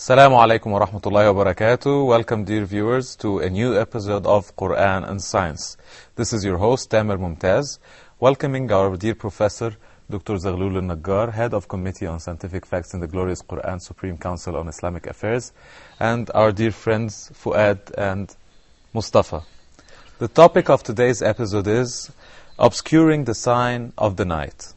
Assalamu alaikum wa rahmatullahi wa barakatuh. Welcome, dear viewers, to a new episode of Qur'an Science. This is your host, Tamer Mumtaz, welcoming our dear professor, Dr. Zaghloul AL-Nagaa, head of Committee on Scientific Facts in the Glorious Qur'an Supreme Council on Islamic Affairs, and our dear friends, Fuad and Mustafa. The topic of today's episode is obscuring the sign of the night.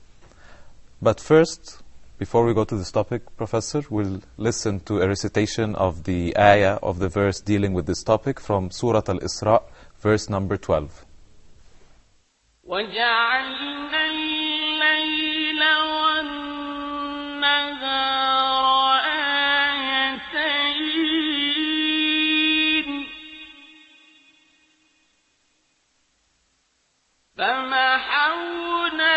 But first, before we go to this topic, Professor, we'll listen to a recitation of the ayah of the verse dealing with this topic from Surah Al-Isra, verse number 12. وَجَعَلْنَا اللَّيْلَ وَالنَّهَارَ آيَتَيْنِ فَمَحَوْنَا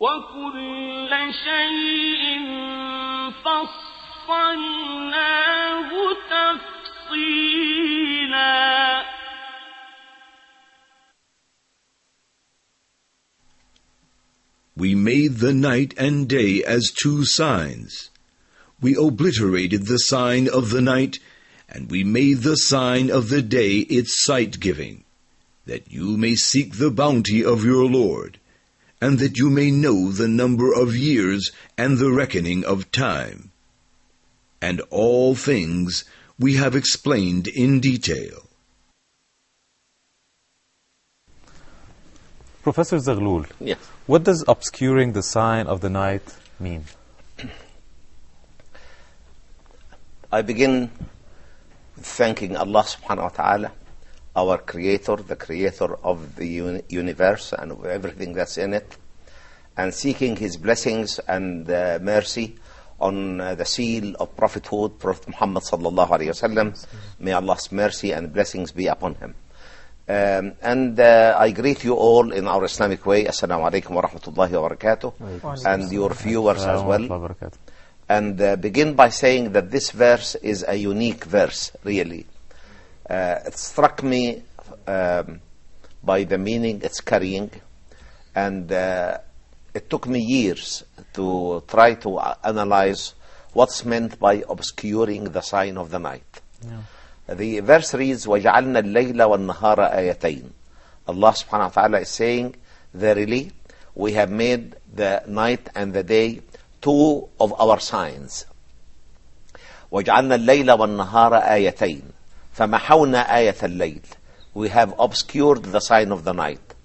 وَكُلَّ شَيْءٍ فَصَّلْنَاهُ تَفْصِيلًا. We made the night and day as two signs. We obliterated the sign of the night, and we made the sign of the day its sight-giving, that you may seek the bounty of your Lord, and that you may know the number of years and the reckoning of time. And all things we have explained in detail. Professor Zaghloul, Yes. what does obscuring the sign of the night mean? I begin thanking Allah subhanahu wa ta'ala, our creator, the creator of the universe and everything that's in it, and seeking his blessings and mercy on the seal of prophethood, Prophet Muhammad sallallahu alayhi wa sallam. May Allah's mercy and blessings be upon him. I greet you all in our Islamic way. Assalamu alaikum wa rahmatullahi wa barakatuh. And your viewers as well. And begin by saying that this verse is a unique verse, really. It struck me by the meaning it's carrying, and it took me years to try to analyze what's meant by obscuring the sign of the night. Yeah. The verse reads, وَجَعَلْنَا اللَّيْلَ وَالنَّهَارَ آيَتَيْنِ. Allah subhanahu wa ta'ala is saying, verily, we have made the night and the day two of our signs. وَجَعَلْنَا اللَّيْلَ وَالنَّهَارَ آيَتَيْنِ فَمَحَوْنَا آيَةَ اللَّيْلِ. We have obscured the sign of the night.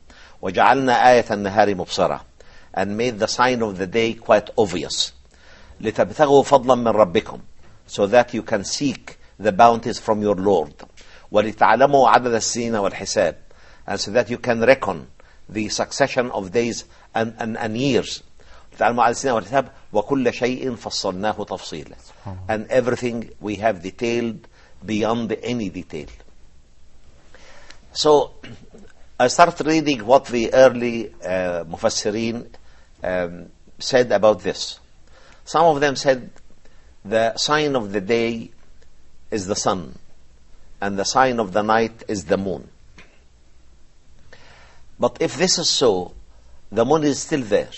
وَجَعَلْنَا آيَةَ النَّهَارِ مُبْصِرَةً. And made the sign of the day quite obvious. لِتَبْتَغُوا فَضْلًا مِّن رَبِّكُمْ. So that you can seek the bounties from your Lord. وَلِتَعْلَمُوا عَدَدَ السِّنِينَ وَالْحِسَابِ. And so that you can reckon the succession of days and years. لِتَعْلَمُوا عَدَدَ السِّنِينَ وَالْحِسَابِ وَكُلَّ شَيْءٍ فَصَّلْنَاهُ تَفْصِيلًا. And everything we have detailed beyond any detail. So I started reading what the early Mufassirin said about this. Some of them said the sign of the day is the sun, and the sign of the night is the moon. But if this is so, the moon is still there.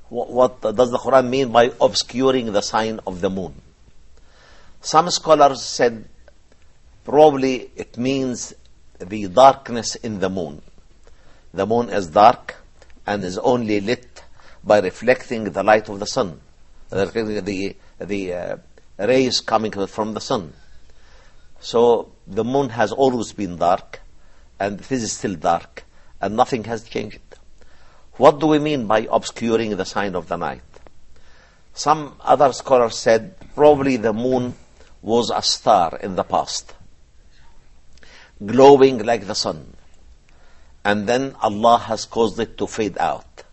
What does the Quran mean by obscuring the sign of the moon? Some scholars said probably it means the darkness in the moon. The moon is dark and is only lit by reflecting the light of the sun, the rays coming from the sun. So the moon has always been dark, and it is still dark, and nothing has changed. What do we mean by obscuring the sign of the night? Some other scholars said probably the moon was a star in the past, glowing like the sun, and then Allah has caused it to fade out,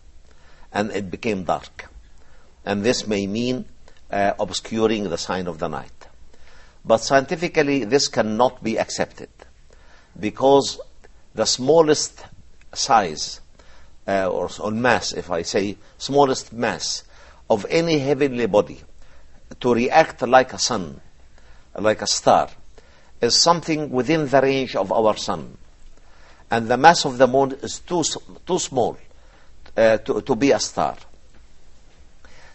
and it became dark. And this may mean obscuring the sign of the night. But scientifically, this cannot be accepted, because the smallest size, or mass, if I say smallest mass of any heavenly body to react like a sun, like a star, is something within the range of our sun. And the mass of the moon is too small to be a star.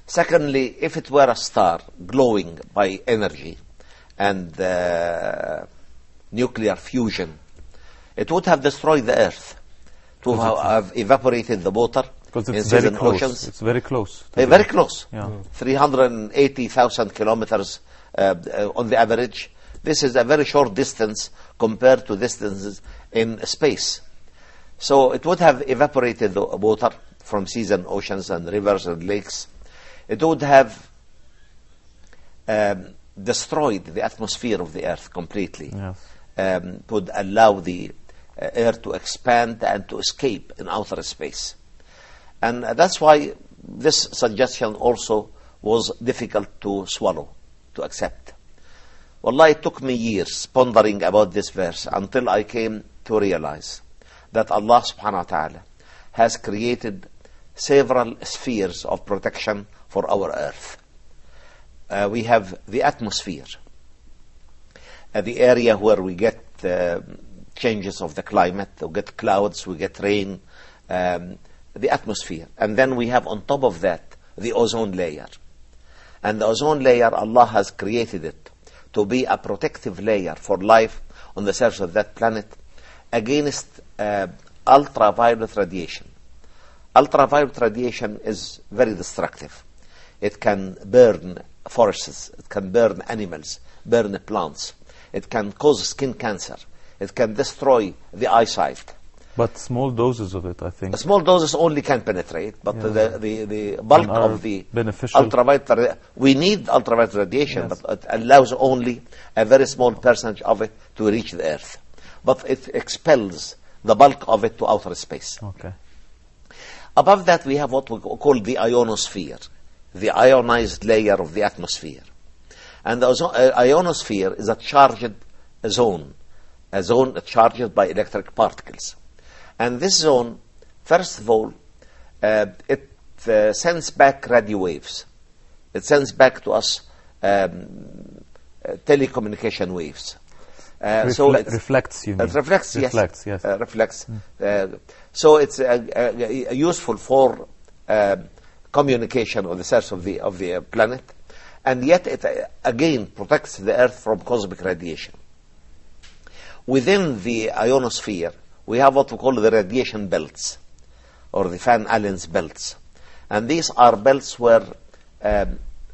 Secondly, if it were a star glowing by energy and nuclear fusion, it would have destroyed the earth, to have evaporated the water in seven oceans. It's very close. Very close. Yeah. 380,000 kilometers on the average. This is a very short distance compared to distances in space. So it would have evaporated the water from seas and oceans and rivers and lakes. It would have destroyed the atmosphere of the earth completely. Yes. Would allow the air to expand and to escape in outer space. And that's why this suggestion also was difficult to swallow, to accept. Wallah, it took me years pondering about this verse until I came to realize that Allah subhanahu wa ta'ala has created several spheres of protection for our earth. We have the atmosphere, the area where we get changes of the climate, we get clouds, we get rain, the atmosphere. And then we have on top of that the ozone layer. And the ozone layer, Allah has created it to be a protective layer for life on the surface of that planet against ultraviolet radiation. Ultraviolet radiation is very destructive. It can burn forests, it can burn animals, burn plants. It can cause skin cancer. It can destroy the eyesight. But small doses of it, I think. Small doses only can penetrate, but the bulk of the ultraviolet, we need ultraviolet radiation, yes, but it allows only a very small percentage of it to reach the earth. But it expels the bulk of it to outer space. Okay. Above that, we have what we call the ionosphere, the ionized layer of the atmosphere. And the ionosphere is a charged zone charged by electric particles. And this zone, first of all, it sends back radio waves. It sends back to us telecommunication waves. So it reflects, you mean? It reflects, yes. Reflects, yes. Reflects. So it's useful for communication on the surface of the planet, and yet it again protects the Earth from cosmic radiation. Within the ionosphere, we have what we call the radiation belts, or the Van Allen's belts. And these are belts where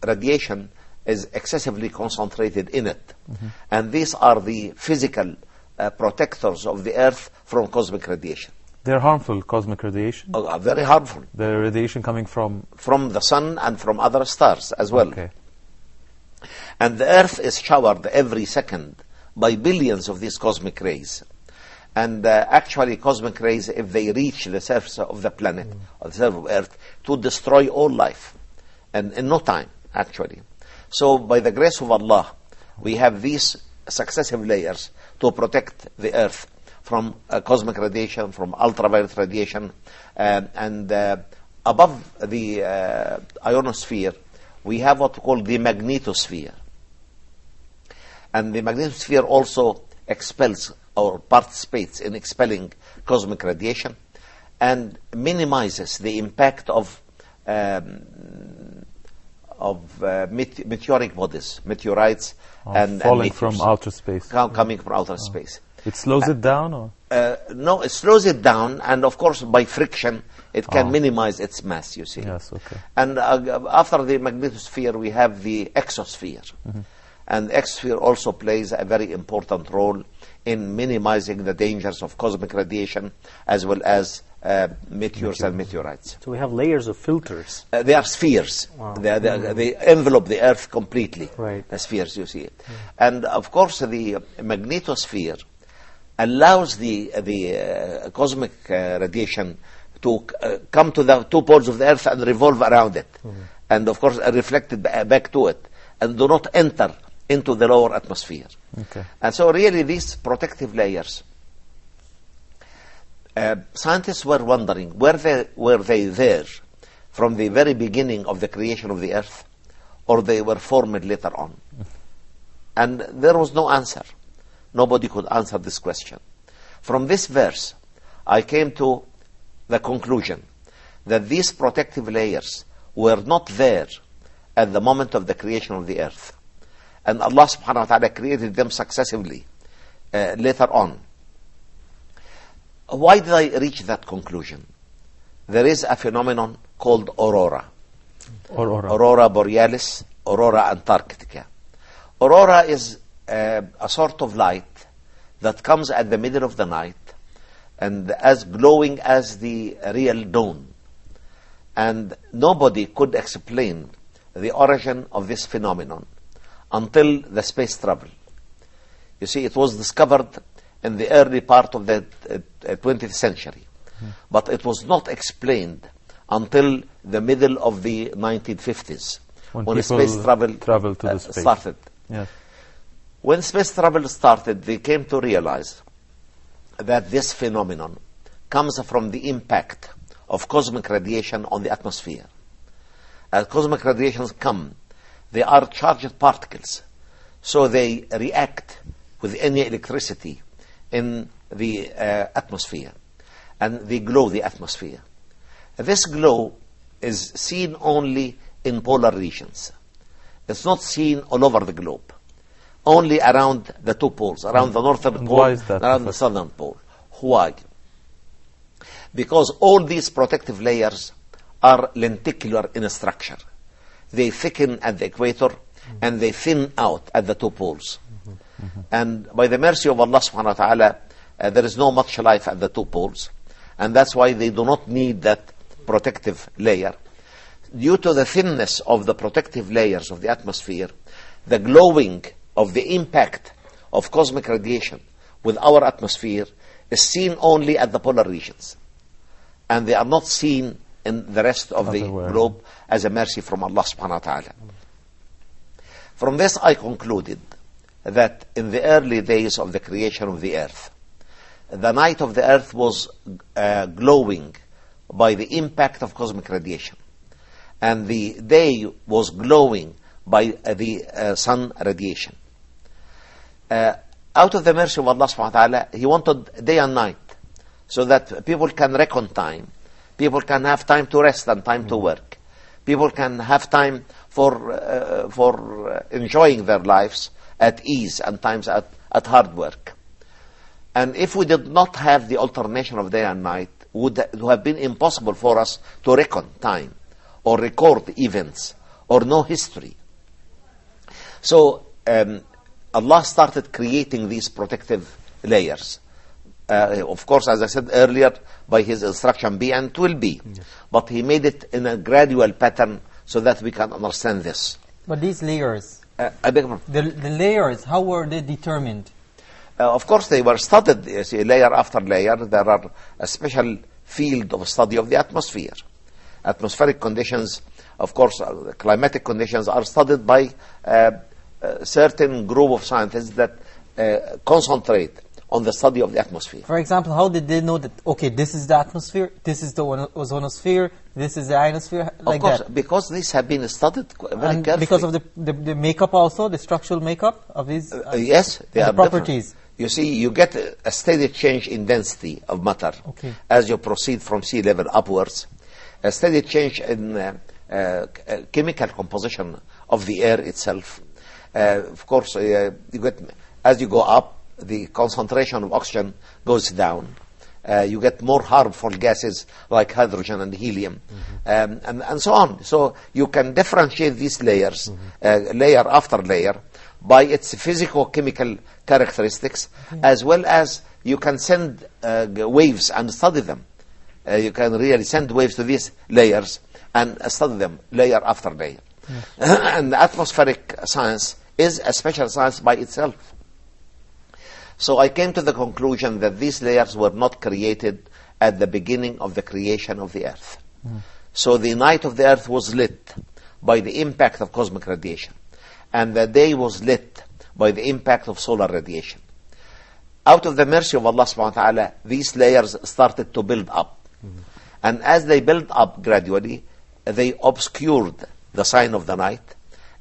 radiation is excessively concentrated in it. Mm-hmm. And these are the physical protectors of the Earth from cosmic radiation. They're harmful, cosmic radiation? Oh, very harmful. The radiation coming from? From the sun and from other stars as well. Okay. And the Earth is showered every second by billions of these cosmic rays. And actually, cosmic rays, if they reach the surface of the planet, or the surface of Earth, to destroy all life, and in no time, actually. So, by the grace of Allah, we have these successive layers to protect the Earth from cosmic radiation, from ultraviolet radiation, and above the ionosphere, we have what we call the magnetosphere. And the magnetosphere also expels or participates in expelling cosmic radiation and minimizes the impact of meteoric bodies, meteorites, and falling meteors from outer space. coming from outer space. It slows it down, or? No, it slows it down, and of course by friction it can minimize its mass, you see. Yes, okay. And after the magnetosphere we have the exosphere. And the exosphere also plays a very important role in minimizing the dangers of cosmic radiation as well as meteors and meteorites. So we have layers of filters. They are spheres. Wow. They envelop the Earth completely. Right. Spheres, you see it. And of course the magnetosphere allows the cosmic radiation to come to the two poles of the Earth and revolve around it. And of course reflected back to it, and do not enter into the lower atmosphere. Okay. And so really these protective layers, scientists were wondering, were they there from the very beginning of the creation of the Earth, or they were formed later on? And there was no answer. Nobody could answer this question. From this verse, I came to the conclusion that these protective layers were not there at the moment of the creation of the Earth. And Allah subhanahu wa ta'ala created them successively later on. Why did I reach that conclusion? There is a phenomenon called aurora. Aurora borealis, aurora antarctica. Aurora is a sort of light that comes at the middle of the night and as glowing as the real dawn. And nobody could explain the origin of this phenomenon until the space travel. You see, it was discovered in the early part of the 20th century, but it was not explained until the middle of the 1950s when space travel to the space started. Yes. When space travel started, they came to realize that this phenomenon comes from the impact of cosmic radiation on the atmosphere. As cosmic radiations come, they are charged particles, so they react with any electricity in the atmosphere, and they glow the atmosphere. This glow is seen only in polar regions. It's not seen all over the globe, only around the two poles, around the northern pole, why is that? around the southern pole. Why? Because all these protective layers are lenticular in structure. They thicken at the equator and they thin out at the two poles. And by the mercy of Allah subhanahu wa ta'ala, there is no much life at the two poles, and that's why they do not need that protective layer. Due to the thinness of the protective layers of the atmosphere, the glowing of the impact of cosmic radiation with our atmosphere is seen only at the polar regions, and they are not seen in the rest of the globe as a mercy from Allah subhanahu wa ta'ala. From this I concluded that in the early days of the creation of the earth, the night of the earth was glowing by the impact of cosmic radiation, and the day was glowing by the sun radiation. Out of the mercy of Allah subhanahu wa ta'ala, He wanted day and night so that people can reckon time. People can have time to rest and time to work. People can have time for enjoying their lives at ease and times at hard work. And if we did not have the alternation of day and night, it would have been impossible for us to reckon time or record events or know history. So Allah started creating these protective layers. Of course, as I said earlier, by His instruction, be and it will be. But He made it in a gradual pattern so that we can understand this. But these layers, I beg your pardon. the layers, how were they determined? Of course, they were studied, you see, layer after layer. There are a special field of study of the atmosphere. Atmospheric conditions, of course, climatic conditions are studied by a certain group of scientists that concentrate on the study of the atmosphere. For example, how did they know that, okay, this is the atmosphere, this is the ozonosphere, this is the ionosphere, like Of course, that? because these have been studied very And carefully. because of the makeup also, the structural makeup of these Yes, they the are properties. different. You see, you get a steady change in density of matter Okay. as you proceed from sea level upwards. A steady change in chemical composition of the air itself. Of course, you get, as you go up, the concentration of oxygen goes down. You get more harmful gases like hydrogen and helium, and so on. So you can differentiate these layers, layer after layer, by its physico-chemical characteristics, as well as you can send waves and study them. You can really send waves to these layers and study them layer after layer. And atmospheric science is a special science by itself. So I came to the conclusion that these layers were not created at the beginning of the creation of the Earth. So the night of the Earth was lit by the impact of cosmic radiation, and the day was lit by the impact of solar radiation. Out of the mercy of Allah subhanahu wa ta'ala, these layers started to build up. And as they built up gradually, they obscured the sign of the night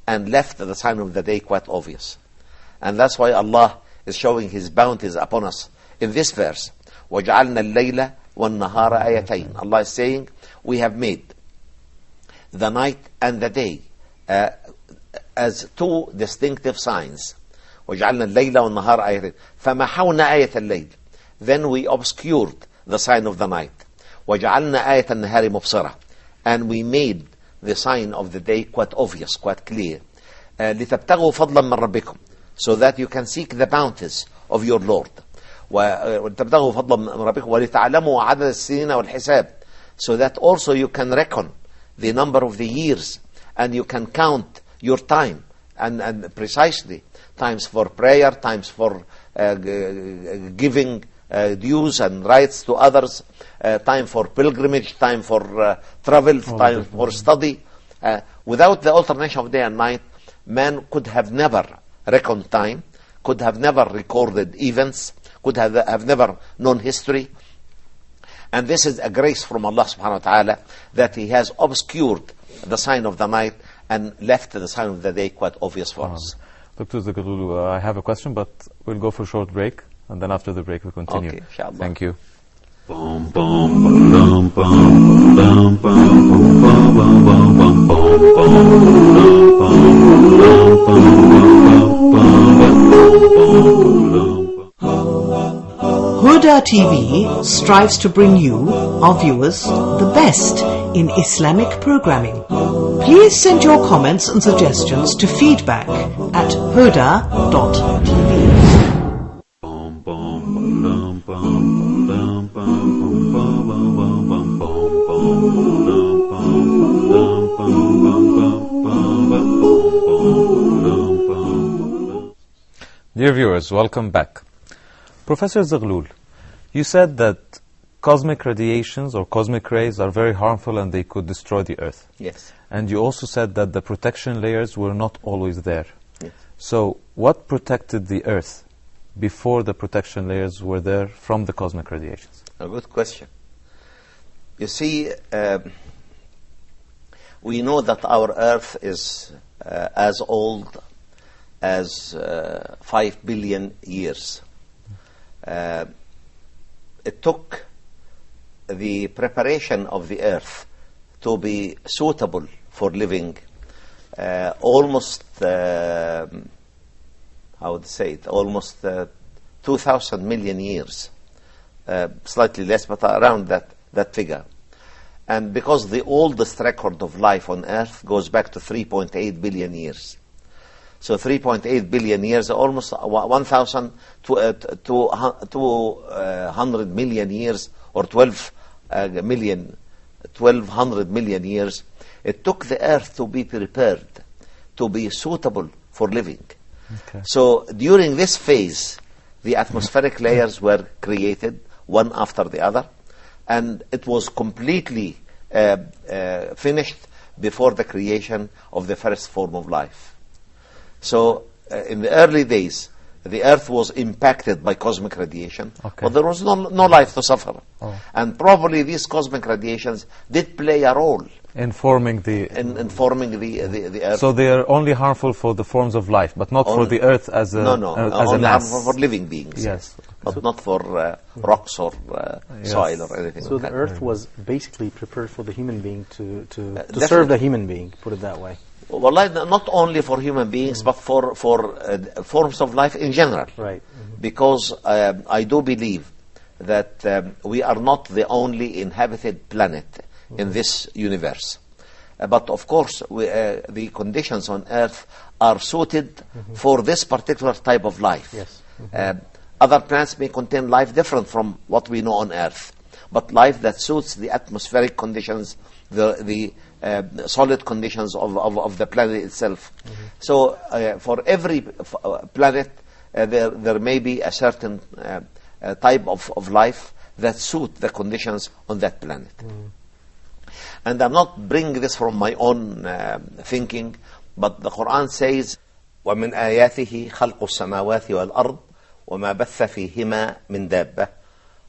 and left the sign of the day quite obvious. And that's why Allah is showing His bounties upon us in this verse. وَجَعَلْنَا اللَّيْلَ وَالنَّهَارَ آيَتَيْنِ. Allah is saying, we have made the night and the day as two distinctive signs. وَجَعَلْنَا اللَّيْلَ وَالنَّهَارَ آيَتَيْنِ فَمَحَوْنَا آيَةَ اللَّيْلِ. Then we obscured the sign of the night. وَجَعَلْنَا آيَةَ النَّهَارِ مُبْصِرَةً. And we made the sign of the day quite obvious, quite clear. لِتَبْتَغُوا فَضْلًا مِّن رَبِّكُمْ. So that you can seek the bounties of your Lord. وَلِتَبْتَغُوا فَضْلًا مِّن رَبِّكُمْ وَلِتَعْلَمُوا عَدَدَ السِّنِينَ وَالْحِسَابِ. So that also you can reckon the number of the years, and you can count your time, and precisely times for prayer, times for giving dues and rights to others, time for pilgrimage, time for travel, time for study. Without the alternation of day and night, man could have never reckoned time, could have never recorded events, could have never known history. And this is a grace from Allah subhanahu wa ta'ala, that He has obscured the sign of the night and left the sign of the day quite obvious for us. Dr. Zaghloul, I have a question, but we'll go for a short break, and then after the break we'll continue. Okay, inshallah. Thank you. Huda TV strives to bring you, our viewers, the best in Islamic programming. Please send your comments and suggestions to feedback at huda.tv. Dear viewers, welcome back. Professor Zaghloul, you said that cosmic radiations or cosmic rays are very harmful and they could destroy the Earth. Yes. And you also said that the protection layers were not always there. Yes. So what protected the Earth before the protection layers were there from the cosmic radiations? A good question. You see, we know that our Earth is as old as 5 billion years. It took the preparation of the Earth to be suitable for living almost, how would I say it, almost 2,000 million years. Slightly less, but around that figure. And because the oldest record of life on Earth goes back to 3.8 billion years. So 3.8 billion years, almost 1,200 million years, or 1,200 million years. It took the Earth to be prepared, to be suitable for living. Okay. So during this phase, the atmospheric layers were created, one after the other, and it was completely finished before the creation of the first form of life. So in the early days, the earth was impacted by cosmic radiation, Okay. but there was no life to suffer. Oh. And probably these cosmic radiations did play a role In forming the... in forming the earth. So they are only harmful for the forms of life, but not for the earth as a no, as a only mass. harmful for living beings. Yes. But not for rocks or soil or anything. So like the that. earth was basically prepared for the human being to definitely. serve the human being, put it that way. Well, not only for human beings, but for forms of life in general. Right. Because I do believe that we are not the only inhabited planet in this universe. But of course, the conditions on Earth are suited for this particular type of life. Yes. Other planets may contain life different from what we know on Earth, but life that suits the atmospheric conditions, the solid conditions of the planet itself. So for every planet, there may be a certain type of life that suit the conditions on that planet. And I'm not bringing this from my own thinking, but the Qur'an says, وَمِنْ آيَاتِهِ خَلْقُ السَّمَاوَاتِ وَالْأَرْضِ وَمَا بَثَّ فِيهِمَا مِنْ دَابَّةٍ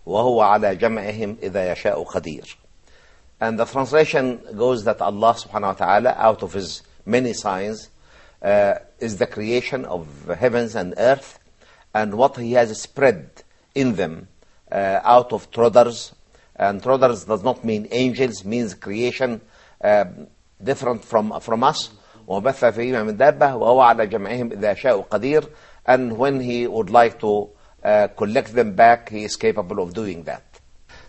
وَهُوَ عَلَى جَمْعِهِمْ إِذَا يَشَاءُ قَدِيرٌ. And the translation goes that Allah subhanahu wa ta'ala, out of His many signs, is the creation of heavens and earth, and what He has spread in them out of trodders. And trodders does not mean angels, means creation different from us. وَبَثَّ فِيهِمَا مِنْ دَابَّةٍ وَهُوَ عَلَى جَمْعِهِمْ إِذَا يَشَاءُ قَدِيرٌ. And when He would like to collect them back, He is capable of doing that.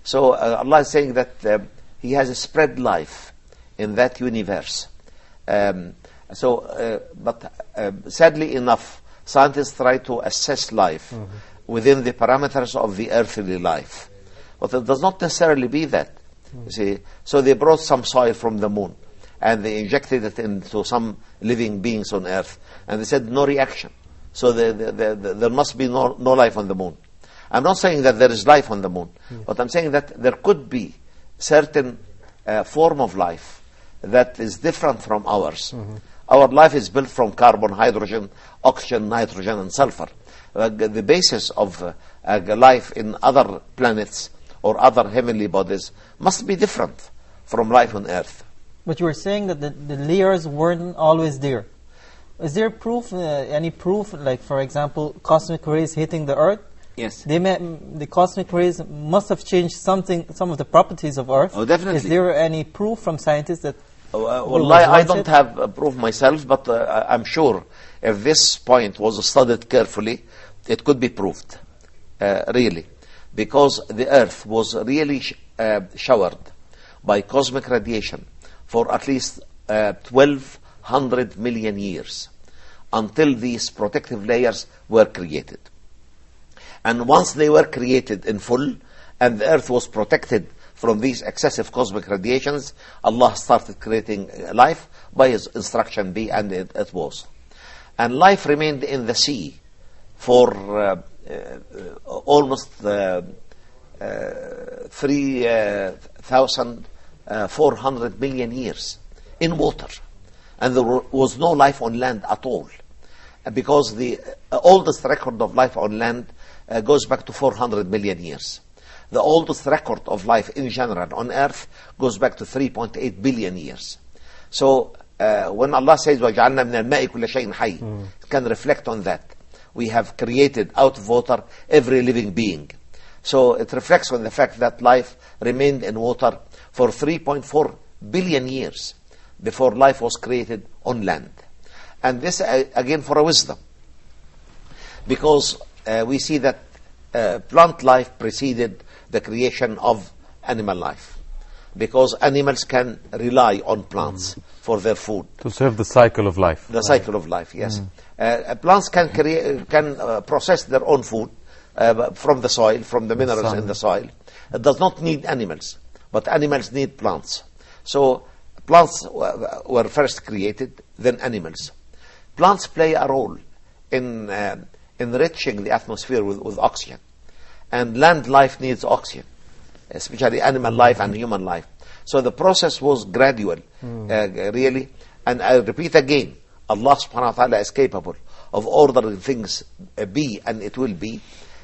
So Allah is saying that He has spread life in that universe. But sadly enough, scientists try to assess life within the parameters of the earthly life. But it does not necessarily be that. You see, so they brought some soil from the moon, and they injected it into some living beings on Earth, and they said no reaction. So there must be no life on the moon. I'm not saying that there is life on the moon, but I'm saying that there could be certain form of life that is different from ours. Our life is built from carbon, hydrogen, oxygen, nitrogen, and sulfur. The basis of life in other planets or other heavenly bodies must be different from life on Earth. But you were saying that the layers weren't always there. Is there proof, any proof, like for example, cosmic rays hitting the Earth? Yes. The cosmic rays must have changed some of the properties of Earth. Oh, definitely. Is there any proof from scientists that... Well, I don't have proof myself, but I'm sure if this point was studied carefully, it could be proved, really. Because the Earth was really showered by cosmic radiation for at least 1,200 million years until these protective layers were created. And once they were created in full and the Earth was protected from these excessive cosmic radiations, Allah started creating life by His instruction, and it was. And life remained in the sea for almost 3,400 million years in water. And there was no life on land at all. Because the oldest record of life on land goes back to 400 million years. The oldest record of life in general on Earth goes back to 3.8 billion years. So when Allah says, وَجَعَلْنَا مِنَ الْمَاءِ كُلَّ شَيْءٍ حَيٍّ, it can reflect on that. We have created out of water every living being. So it reflects on the fact that life remained in water for 3.4 billion years before life was created on land. And this again for a wisdom. Because we see that plant life preceded the creation of animal life. Because animals can rely on plants for their food. To serve the cycle of life. The cycle of life, yes. Plants can process their own food from the soil, from the minerals in the soil. It does not need animals, but animals need plants. So plants were first created, then animals. Plants play a role in enriching the atmosphere with oxygen. And land life needs oxygen, especially animal life and human life. So the process was gradual, really. And I repeat again, Allah subhanahu wa ta'ala is capable of ordering things be and it will be,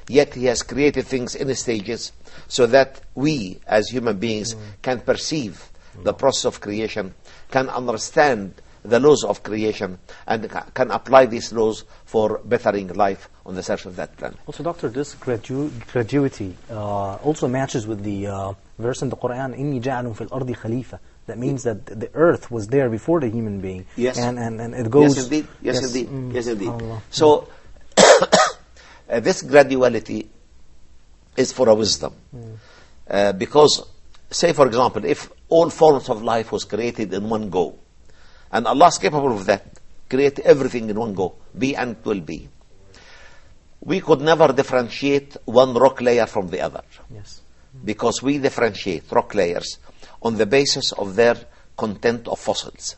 yet He has created things in stages so that we as human beings can perceive the process of creation, can understand the laws of creation, and can apply these laws for bettering life on the surface of that planet. Also, Doctor, this graduity also matches with the verse in the Quran, إِنِّي جَعَلٌ فِي الْأَرْضِ خَلِيفَةً. That means that the earth was there before the human being. Yes. And it goes... Yes, indeed. Yes, indeed. Yes, indeed. Allah. So, this graduality is for a wisdom. Because, say for example, if all forms of life was created in one go, and Allah is capable of that, create everything in one go, be and it will be, we could never differentiate one rock layer from the other. Yes. Because we differentiate rock layers on the basis of their content of fossils,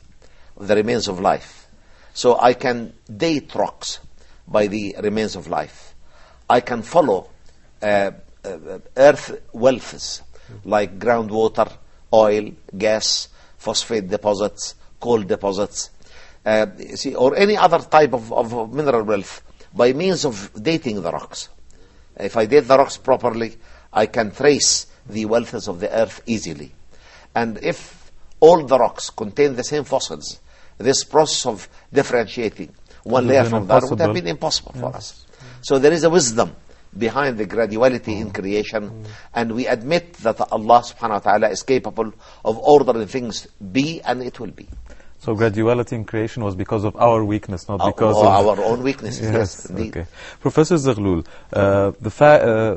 of the remains of life. So I can date rocks by the remains of life. I can follow earth wealths like groundwater, oil, gas, phosphate deposits, coal deposits, or any other type of mineral wealth by means of dating the rocks. If I date the rocks properly, I can trace the wealths of the earth easily. And if all the rocks contain the same fossils, this process of differentiating one layer from the other would have been impossible for us. So there is a wisdom behind the graduality in creation, and we admit that Allah subhanahu wa ta'ala is capable of ordering things be and it will be. So graduality in creation was because of our weakness, not because of our own weaknesses. Yes, indeed. Okay. Professor Zaghloul,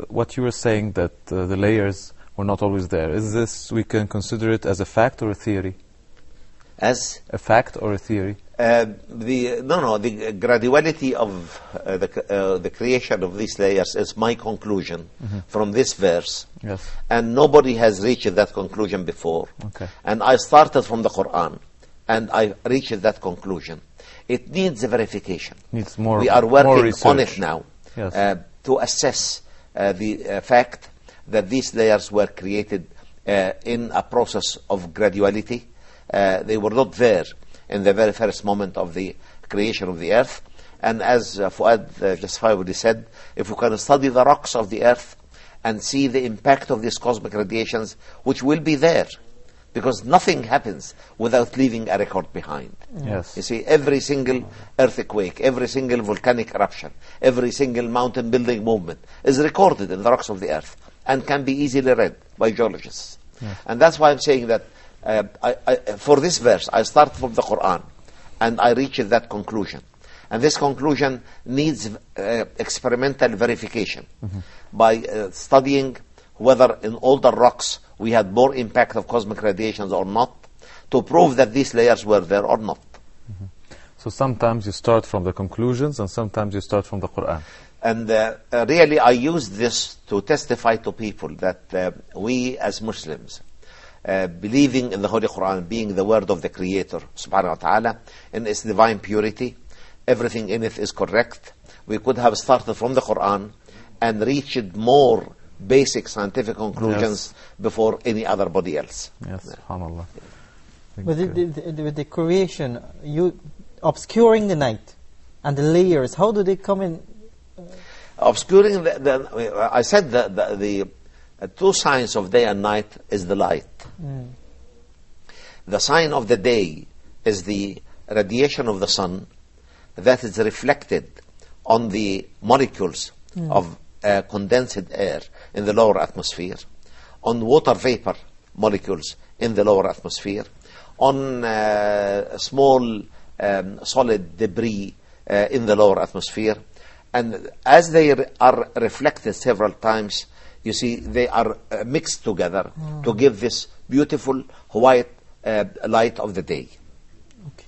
what you were saying that the layers were not always there, is this, we can consider it as a fact or a theory? As a fact or a theory? The graduality of the creation of these layers is my conclusion from this verse. Yes. And nobody has reached that conclusion before. Okay. And I started from the Quran, and I reached that conclusion. It needs a verification. Needs more. We are working research on it now, yes. to assess the fact that these layers were created in a process of graduality. They were not there in the very first moment of the creation of the earth. And as Fuad justifiably said, if we can study the rocks of the earth and see the impact of these cosmic radiations, which will be there, because nothing happens without leaving a record behind. Yes. You see, every single earthquake, every single volcanic eruption, every single mountain building movement is recorded in the rocks of the earth and can be easily read by geologists. Yes. And that's why I'm saying that for this verse, I start from the Quran and I reach that conclusion. And this conclusion needs experimental verification by studying whether in older rocks we had more impact of cosmic radiations or not, to prove that these layers were there or not. So sometimes you start from the conclusions and sometimes you start from the Quran. And really I use this to testify to people that we as Muslims, believing in the Holy Quran being the word of the Creator subhanahu wa ta'ala in its divine purity, everything in it is correct. We could have started from the Quran and reached more basic scientific conclusions before any other body else. Yes, subhanAllah. With the creation, you obscuring the night and the layers, how do they come in? Obscuring I said that the two signs of day and night is the light. The sign of the day is the radiation of the sun that is reflected on the molecules of condensed air in the lower atmosphere, on water vapor molecules in the lower atmosphere, on small solid debris in the lower atmosphere. And as they are reflected several times, you see, they are mixed together to give this beautiful white light of the day. Okay.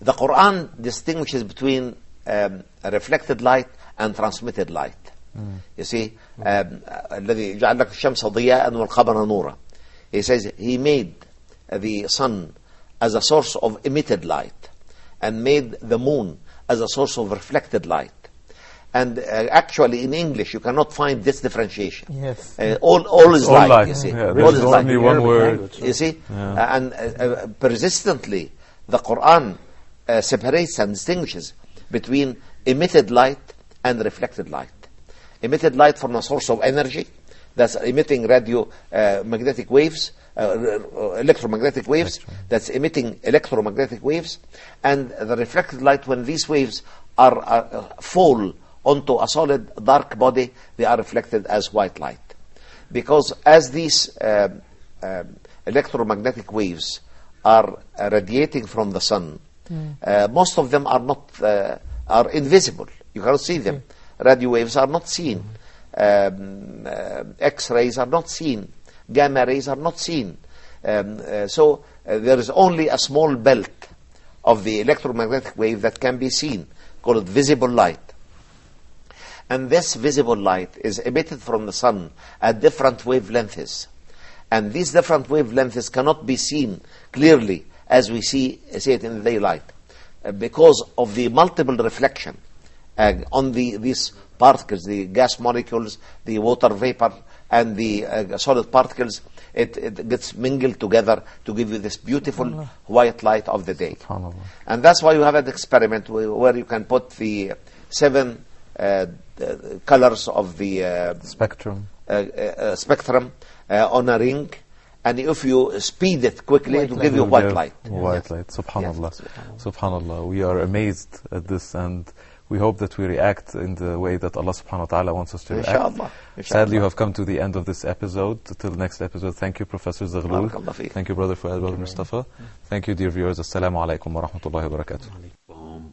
The Quran distinguishes between reflected light and transmitted light. You see, الذي جعل لك الشمس ضياء والقمر نورا. He says he made the sun as a source of emitted light and made the moon as a source of reflected light. And actually in English you cannot find this differentiation. Yes. All is light, you see. Yeah, all there's is light. only one word. You see, and persistently the Quran separates and distinguishes between emitted light and reflected light. Emitted light from a source of energy that's emitting magnetic waves, electromagnetic waves, that's emitting electromagnetic waves, and the reflected light, when these waves fall onto a solid dark body, they are reflected as white light. Because as these electromagnetic waves are radiating from the sun, most of them are invisible. You cannot see them. Radio waves are not seen. X-rays are not seen. Gamma rays are not seen. So there is only a small belt of the electromagnetic wave that can be seen, called visible light. And this visible light is emitted from the sun at different wavelengths. And these different wavelengths cannot be seen clearly as we see it in the daylight, because of the multiple reflection on these particles, the gas molecules, the water vapor, and the solid particles. It gets mingled together to give you this beautiful white light of the day. And that's why you have an experiment where you can put the 7 colors of the spectrum on a ring, and if you speed it quickly, it will give you white light. White light. Subhanallah. Subhanallah. We are amazed at this, and we hope that we react in the way that Allah subhanahu wa ta'ala wants us to react. Inshallah. Sadly, you have come to the end of this episode. Till the next episode, thank you, Professor Zaghloul. Thank you, Brother Fuad, Brother Mustafa. Thank you, dear viewers. Assalamu alaikum wa rahmatullahi wa barakatuh. Bum,